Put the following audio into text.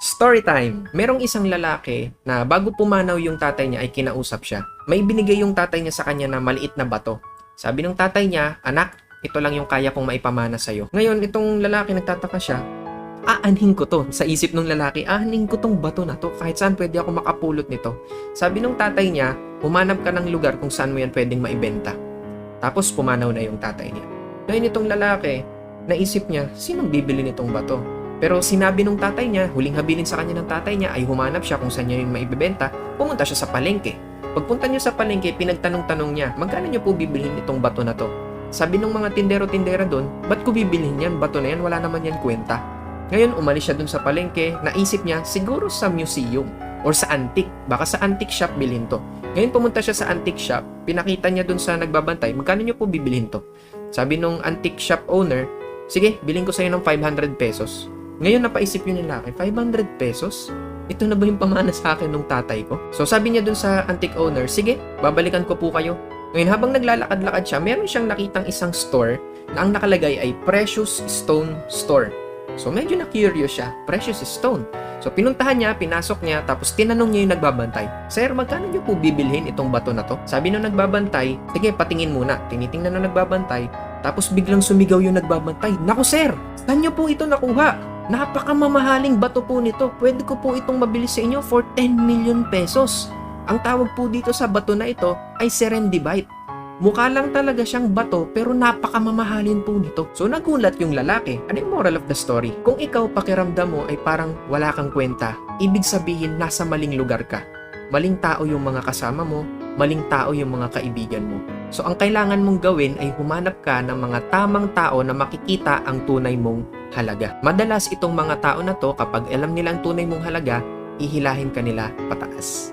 Story time! Merong isang lalaki na bago pumanaw yung tatay niya ay kinausap siya. May binigay yung tatay niya sa kanya na maliit na bato. Sabi ng tatay niya, "Anak, ito lang yung kaya kong maipamana sa'yo." Ngayon, itong lalaki nagtataka siya, aanhin ko to. Sa isip ng lalaki, aanhin ko tong bato na to. Kahit saan pwede ako makapulot nito. Sabi ng tatay niya, humanap ka ng lugar kung saan mo yan pwedeng maibenta. Tapos pumanaw na yung tatay niya. Ngayon itong lalaki, naisip niya, sinong bibili nitong bato? Pero sinabi nung tatay niya, huling habilin sa kanya ng tatay niya ay humanap siya kung saan niya yung maibebenta, pumunta siya sa palengke. Pagpunta niya sa palengke, pinagtanong-tanong niya, magkano niyo po bibilhin itong bato na to? Sabi nung mga tindero-tindera doon, ba't ko bibilhin yan? Bato na yan, wala naman yan kwenta. Ngayon, umalis siya doon sa palengke, naisip niya, siguro sa museum or sa antique. Baka sa antique shop bilhin to. Ngayon, pumunta siya sa antique shop, pinakita niya doon sa nagbabantay, magkano niyo po bibilhin to? Sabi nung antique shop owner, sige, bilhin ko sa'yo ng 500 pesos. Ngayon napaisip yung lalaki, 500 pesos? Ito na ba yung pamana sa akin ng tatay ko? So sabi niya dun sa antique owner, sige, babalikan ko po kayo. Ngayon habang naglalakad-lakad siya, meron siyang nakitang isang store na ang nakalagay ay Precious Stone Store. So medyo na-curious siya, Precious Stone. So pinuntahan niya, pinasok niya, tapos tinanong niya yung nagbabantay, "Sir, magkano niyo po bibilhin itong bato na to?" Sabi nung nagbabantay, "Sige, patingin muna." Tinitingnan nung nagbabantay, tapos biglang sumigaw yung nagbabantay, "Naku sir, saan niyo po ito nakuha? Napakamamahaling bato po nito. Pwede ko po itong mabili sa inyo for 10 million pesos. Ang tawag po dito sa bato na ito ay serendipite. Mukha lang talaga siyang bato pero napakamamahalin po nito." So nagulat yung lalaki. Ano yung moral of the story? Kung ikaw pakiramdam mo ay parang wala kang kwenta, ibig sabihin nasa maling lugar ka. Maling tao yung mga kasama mo, maling tao yung mga kaibigan mo. So ang kailangan mong gawin ay humanap ka ng mga tamang tao na makikita ang tunay mong halaga. Madalas itong mga tao na to, kapag alam nila ang tunay mong halaga, ihilahin ka nila pataas.